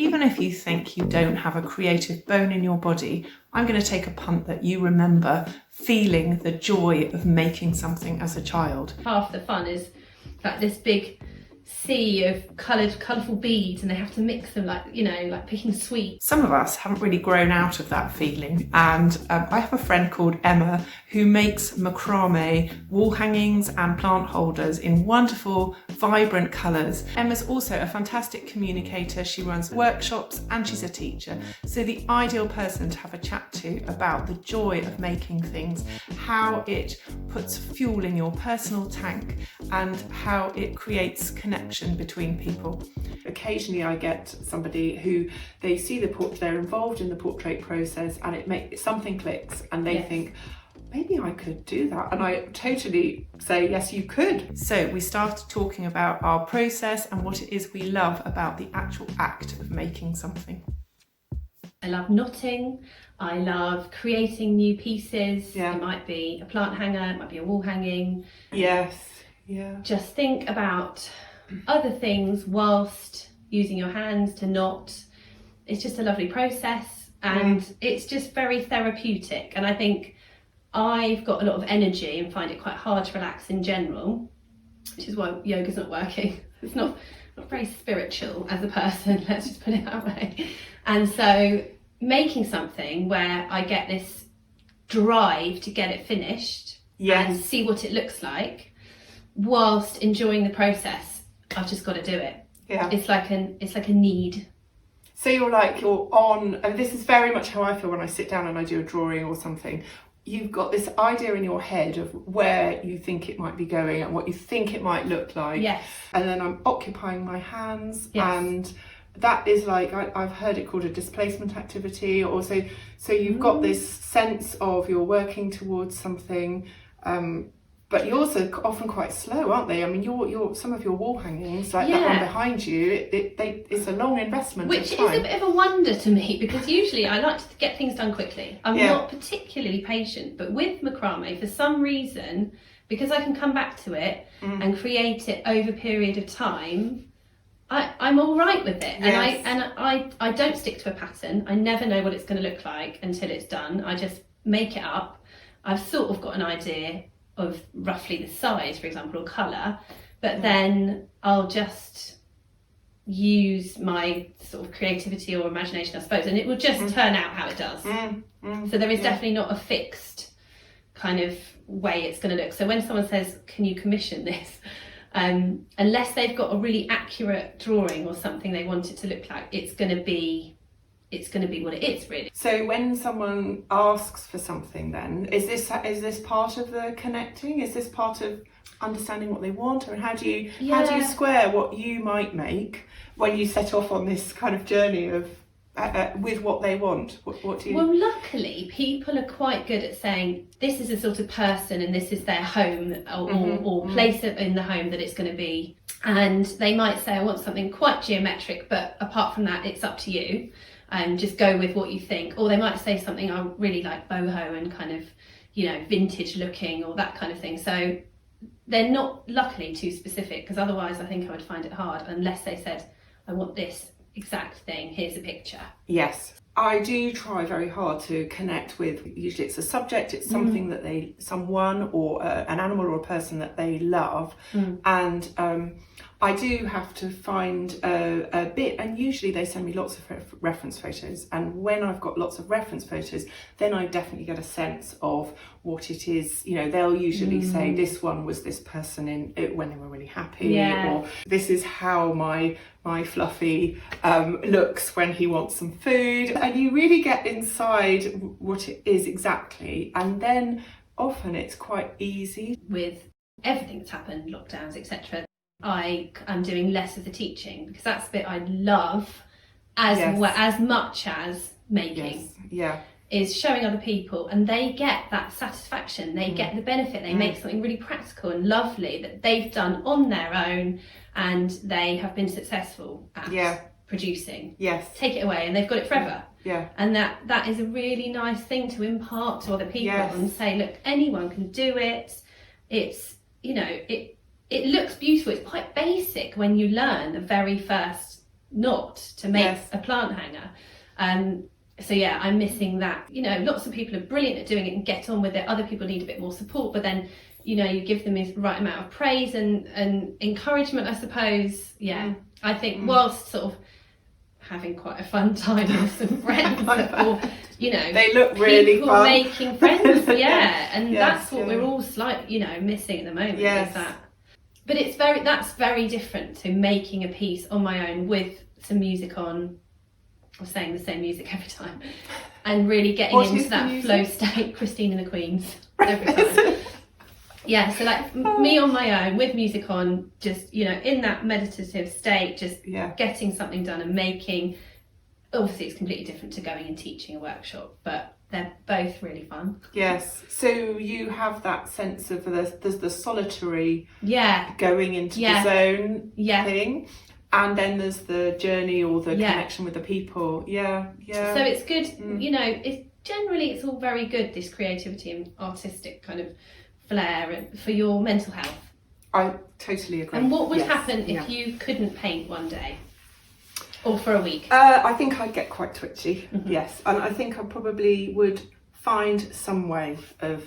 Even if you think you don't have a creative bone in your body, I'm going to take a punt that you remember feeling the joy of making something as a child. Half the fun is like this big sea of colourful beads, and they have to mix them like picking sweets. Some of us haven't really grown out of that feeling, and I have a friend called Emma who makes macrame wall hangings and plant holders in wonderful, vibrant colours. Emma's also a fantastic communicator. She runs workshops and she's a teacher, so the ideal person to have a chat to about the joy of making things, how it puts fuel in your personal tank and how it creates connection between people. Occasionally I get somebody who they see they're involved in the portrait process and something clicks and they think, maybe I could do that. And I totally say, yes, you could. So we started talking about our process and what it is we love about the actual act of making something. I love knotting. I love creating new pieces. Yeah. It might be a plant hanger, it might be a wall hanging. Yes, yeah. Just think about other things whilst using your hands to knot. It's just a lovely process, and it's just very therapeutic. And I think I've got a lot of energy and find it quite hard to relax in general, which is why yoga's not working. It's not very spiritual as a person, let's just put it that way. And so making something where I get this drive to get it finished and see what it looks like whilst enjoying the process, I've just got to do it. Yeah. It's like a need. So you're on, and this is very much how I feel when I sit down and I do a drawing or something. You've got this idea in your head of where you think it might be going and what you think it might look like. Yes. And then I'm occupying my hands, Yes. and that is I've heard it called a displacement activity. Also, so you've got this sense of you're working towards something, but you're also often quite slow, aren't they? I mean, some of your wall hangings, like that one behind you, it's a long investment. Which of time. is a bit of a wonder to me, because usually I like to get things done quickly. I'm not particularly patient, but with macrame, for some reason, because I can come back to it and create it over a period of time, I'm all right with it. Yes. And I don't stick to a pattern. I never know what it's going to look like until it's done. I just make it up. I've sort of got an idea of roughly the size, for example, or colour, but then I'll just use my sort of creativity or imagination, I suppose, and it will just turn out how it does. So there is definitely not a fixed kind of way it's going to look. So when someone says, can you commission this, unless they've got a really accurate drawing or something they want it to look like, it's going to be what it is, really. So when someone asks for something, then is this part of the connecting? Is this part of understanding what they want, or how do you square what you might make when you set off on this kind of journey of with what they want? What do you? Well, luckily, people are quite good at saying this is the sort of person and this is their home or place in the home that it's going to be, and they might say, I want something quite geometric, but apart from that, it's up to you. Just go with what you think. Or they might say something, I really like boho and kind of, vintage looking or that kind of thing. So they're not luckily too specific, because otherwise I think I would find it hard unless they said, I want this exact thing, here's a picture. Yes. I do try very hard to connect with, usually it's a subject, it's something that someone or an animal or a person that they love. And I do have to find a bit, and usually they send me lots of reference photos, and when I've got lots of reference photos, then I definitely get a sense of what it is. They'll usually say, this one was this person in it when they were really happy, or this is how my fluffy looks when he wants some food. And you really get inside what it is exactly, and then often it's quite easy. With everything that's happened, lockdowns, etc., I am doing less of the teaching, because that's the bit I love as much as making. Is showing other people, and they get that satisfaction, they get the benefit, they make something really practical and lovely that they've done on their own and they have been successful at producing. Take it away and they've got it forever. And that is a really nice thing to impart to other people and say, look, anyone can do it. It's, it looks beautiful. It's quite basic when you learn the very first knot to make Yes. a plant hanger. So yeah, I'm missing that. You know, lots of people are brilliant at doing it and get on with it. Other people need a bit more support, but then, you know, you give them the right amount of praise and encouragement, I suppose. Yeah, I think whilst sort of having quite a fun time with some friends, or, you know, they look really people fun. making friends, yeah, and Yes, that's what we're all slightly, you know, missing at the moment. Yes. Is that. But that's very different to making a piece on my own with some music on, or saying the same music every time, and really getting into that flow state. Christine and the Queens every time. Yeah, so like me on my own with music on, just, you know, in that meditative state, just getting something done and making. Obviously, it's completely different to going and teaching a workshop, but they're both really fun. Yes. So you have that sense of there's the solitary going into the zone thing, and then there's the journey or the connection with the people. Yeah. So it's good, you know, it's all very good, this creativity and artistic kind of flair for your mental health. I totally agree. And what would happen if you couldn't paint one day? Or for a week? I think I'd get quite twitchy, yes. And I think I probably would find some way of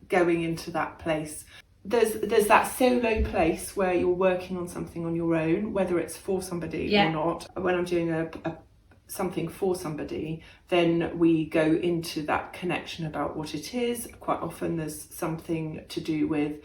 going into that place. There's that solo place where you're working on something on your own, whether it's for somebody or not. When I'm doing something for somebody, then we go into that connection about what it is. Quite often there's something to do with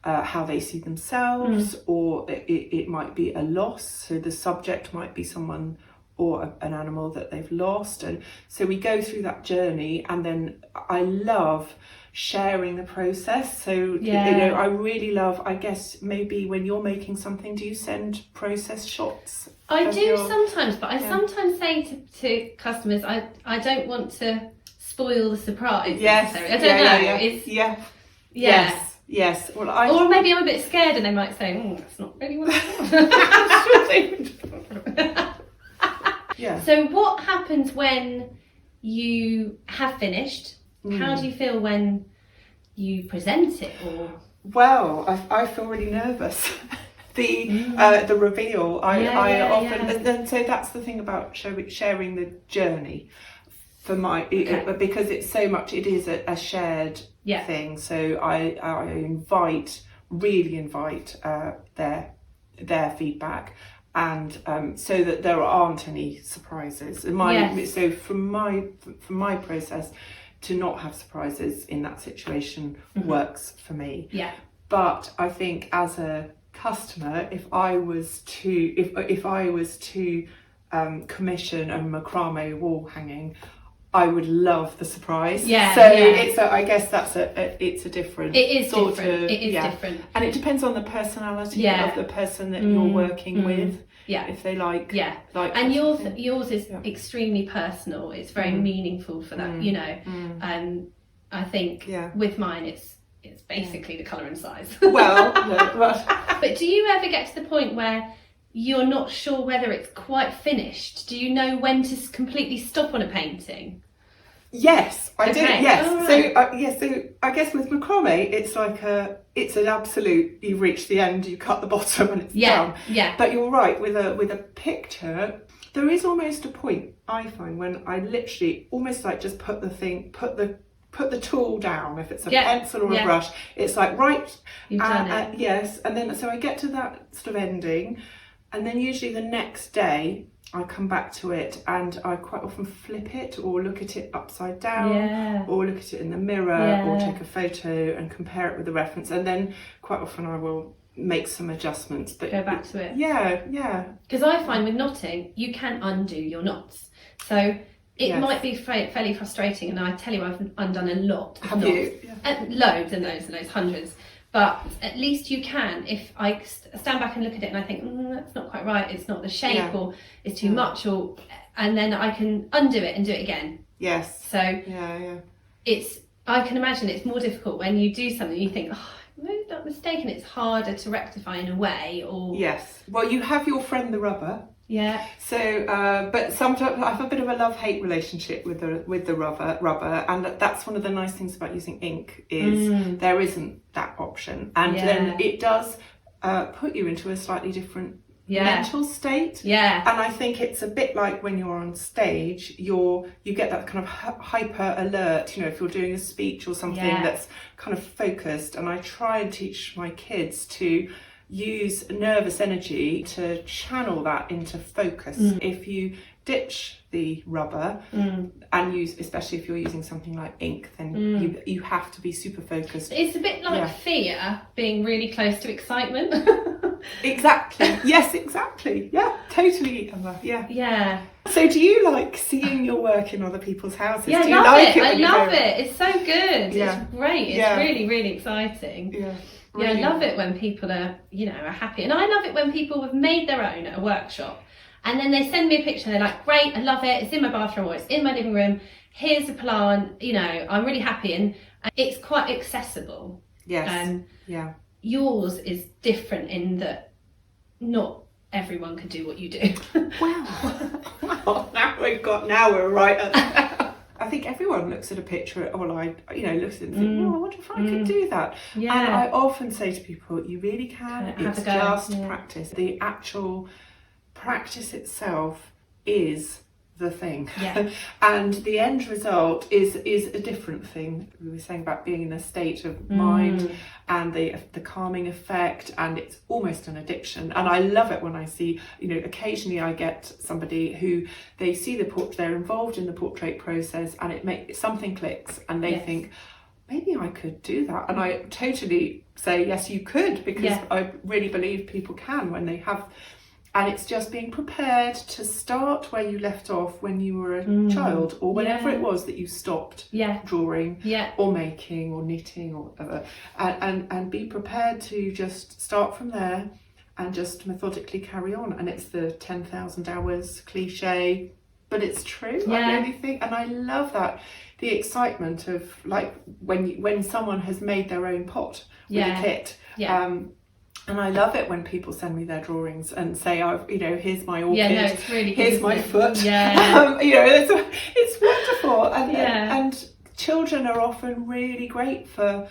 how they see themselves, or it might be a loss. So the subject might be someone or an animal that they've lost. And so we go through that journey, and then I love sharing the process. So, you know, I really love, I guess maybe when you're making something, do you send process shots? I do sometimes, but I sometimes say to customers, I don't want to spoil the surprise. Yes. I don't know. Yes. Well, or maybe I'm a bit scared, and they might say, "That's not really what I want." So, what happens when you have finished? How do you feel when you present it? Or I feel really nervous. The reveal. I often, and so that's the thing about sharing the journey. For because it's so much, it is a shared thing. So I really invite their feedback, and so that there aren't any surprises. So from my process, to not have surprises in that situation works for me. Yeah. But I think as a customer, if I was to commission a macrame wall hanging, I would love the surprise. I guess that's it's a different. It is different. It is different, and it depends on the personality of the person that you're working with. Yeah, if they like. And yours is extremely personal. It's very meaningful for that. You know, I think with mine, it's basically the colour and size. But do you ever get to the point where you're not sure whether it's quite finished? Do you know when to completely stop on a painting? Yes, I do. Yes. Right. So I guess with macrame, it's like it's an absolute. You reach the end, you cut the bottom, and it's done. Yeah. But you're right. With a picture, there is almost a point I find when I literally almost like just put the tool down. If it's a pencil or a brush, it's like you've done it. Yes, and then so I get to that sort of ending. And then usually the next day I come back to it, and I quite often flip it or look at it upside down or look at it in the mirror or take a photo and compare it with the reference. And then quite often I will make some adjustments. But go back to it. Yeah. Because I find with knotting, you can undo your knots. So it might be fairly frustrating. And I tell you, I've undone a lot of knots. You? Yeah. Loads and loads and loads, hundreds. But at least you can, if I stand back and look at it and I think, that's not quite right, it's not the shape, or it's too much, and then I can undo it and do it again. Yes. So I can imagine it's more difficult when you do something you think, I made that mistake, and it's harder to rectify in a way. Or yes. Well, you have your friend the rubber. Yeah. So, but sometimes I have a bit of a love-hate relationship with the rubber, and that's one of the nice things about using ink is there isn't that option, and then it does put you into a slightly different mental state. Yeah. And I think it's a bit like when you're on stage, you get that kind of hyper alert, you know, if you're doing a speech or something that's kind of focused. And I try and teach my kids to use nervous energy to channel that into focus. If you ditch the rubber and use, especially if you're using something like ink, then you have to be super focused. It's a bit like fear being really close to excitement. Exactly. Yes, exactly. Yeah, totally. Yeah. So do you like seeing your work in other people's houses? Yeah, do you I love like it. I love it. It's so good. Yeah. It's great. It's really, really exciting. Yeah. Yeah, I love it when people are, are happy. And I love it when people have made their own at a workshop. And then they send me a picture and they're like, great, I love it. It's in my bathroom or it's in my living room. Here's a plant, I'm really happy. And it's quite accessible. Yes. Yours is different in that not everyone can do what you do. Well, now we're right at that. I think everyone looks at a picture, looks at it and thinks, I wonder if I could do that. Yeah. And I often say to people, you really can. It's just practice. The actual practice itself is the thing. And the end result is a different thing. We were saying about being in a state of mind and the calming effect, and it's almost an addiction. And I love it when I see, occasionally I get somebody who they see the portrait, they're involved in the portrait process, and something clicks and they think, maybe I could do that. And I totally say, yes, you could, because I really believe people can when they have. And it's just being prepared to start where you left off when you were a child, or whenever it was that you stopped drawing or making or knitting or whatever, and be prepared to just start from there and just methodically carry on. And it's the 10,000 hours cliche, but it's true. I really think, and I love that, the excitement of like when someone has made their own pot with a kit. And I love it when people send me their drawings and say, here's my orchid, it's really good, here's my foot. It's wonderful. And children are often really great for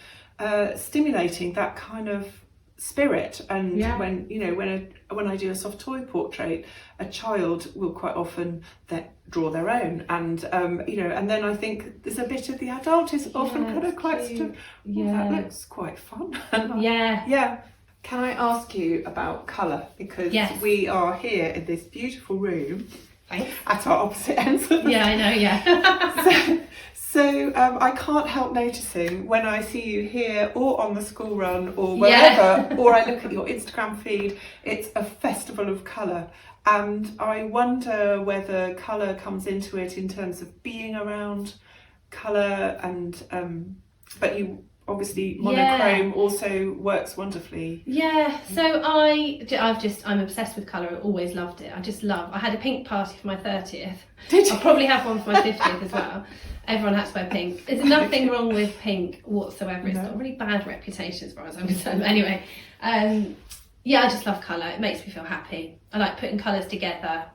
stimulating that kind of spirit. And when I do a soft toy portrait, a child will quite often draw their own, and and then I think there's a bit of the adult is often kind of quite sort of, that looks quite fun. Can I ask you about colour? Because we are here in this beautiful room at our opposite ends. I know, So I can't help noticing when I see you here or on the school run or wherever, or I look at your Instagram feed, it's a festival of colour. And I wonder whether colour comes into it in terms of being around colour, and but you obviously monochrome also works wonderfully. So I'm obsessed with colour. I always loved it. I had a pink party for my 30th. I'll probably have one for my 50th as well. Everyone has to wear pink. There's nothing wrong with pink whatsoever. It's got a really bad reputation as far as I'm concerned. Anyway, I just love colour. It makes me feel happy. I like putting colours together.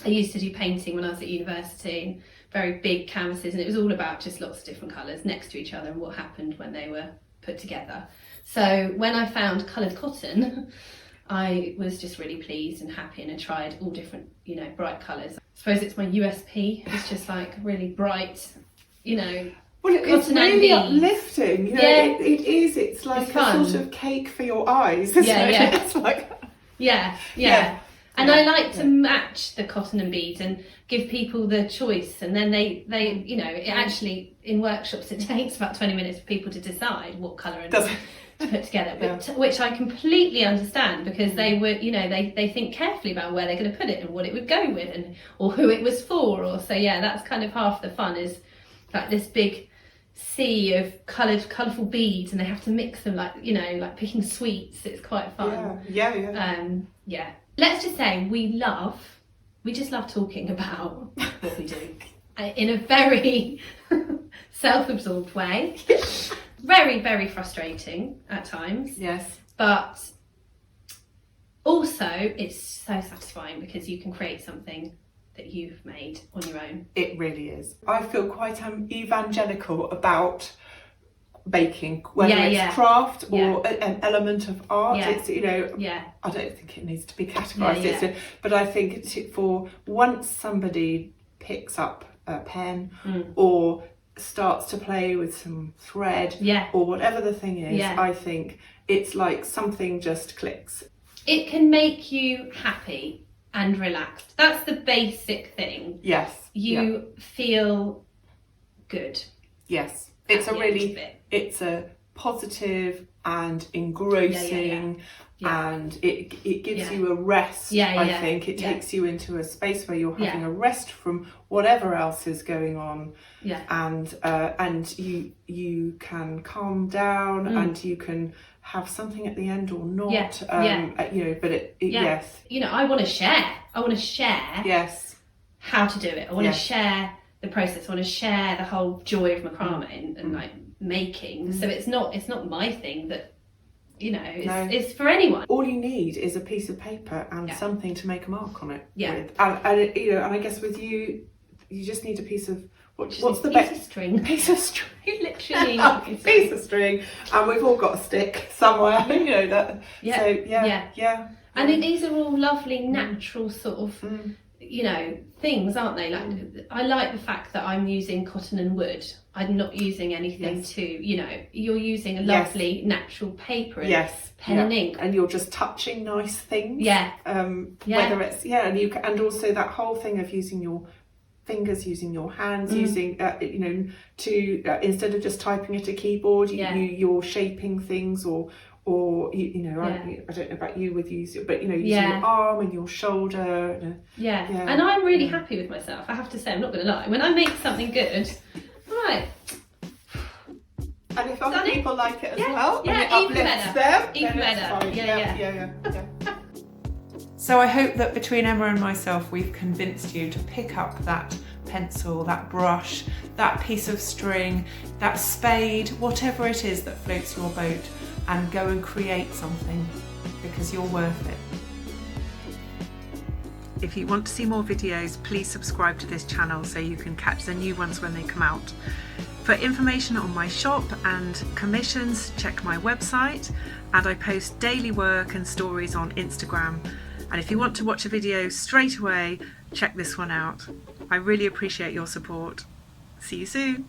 I used to do painting when I was at university, very big canvases, and it was all about just lots of different colours next to each other and what happened when they were put together. So when I found coloured cotton, I was just really pleased and happy, and I tried all different, bright colours. I suppose it's my USP. It's just like really bright, Well, it's really uplifting. It is. It's like a sort of cake for your eyes, isn't it? It's like... And I like to match the cotton and beads and give people the choice, and then they it actually, in workshops, it takes about 20 minutes for people to decide what colour and to put together, which I completely understand, because they were, they think carefully about where they're going to put it and what it would go with, or who it was for, or so. That's kind of half the fun, is like this big sea of colourful beads, and they have to mix them like picking sweets. It's quite fun. Let's just say we just love talking about what we do in a very self-absorbed way. Very, very frustrating at times. Yes. But also it's so satisfying because you can create something that you've made on your own. It really is. I feel quite evangelical about baking, whether it's craft or an element of art. It's, you know, I don't think it needs to be categorised. But I think for once somebody picks up a pen or starts to play with some thread or whatever the thing is, I think it's like something just clicks. It can make you happy and relaxed. That's the basic thing. Yes. You feel good. Yes. It's it's a positive and engrossing and it gives you a rest. I think it takes you into a space where you're having a rest from whatever else is going on. And you can calm down and you can have something at the end or not. You know, but yes. You know, I want to share. How to do it. I want to share the process. I want to share the whole joy of macrame and like making. So it's not my thing that, you know, it's for anyone. All you need is a piece of paper and something to make a mark on it with. And you know, and I guess with you just need a piece of what's the best string? Piece of string. Literally piece of string, and we've all got a stick somewhere. You know that. So And these are all lovely, natural sort of. You know, things, aren't they? Like I like the fact that I'm using cotton and wood. I'm not using anything you know, you're using a lovely natural paper and pen and ink, and you're just touching nice things. Whether it's and also that whole thing of using your fingers, using your hands, using you know, to instead of just typing at a keyboard, you're shaping things or you know, I don't know about you with using, but you know, using your arm and your shoulder. And I'm really happy with myself. I have to say, I'm not going to lie. When I make something good, right. And if other people like it as well, and it even uplifts better. them, Even then better. it's fine. So I hope that between Emma and myself, we've convinced you to pick up that pencil, that brush, that piece of string, that spade, whatever it is that floats your boat, and go and create something, because you're worth it. If you want to see more videos, please subscribe to this channel so you can catch the new ones when they come out. For information on my shop and commissions, check my website, and I post daily work and stories on Instagram. And if you want to watch a video straight away, check this one out. I really appreciate your support. See you soon.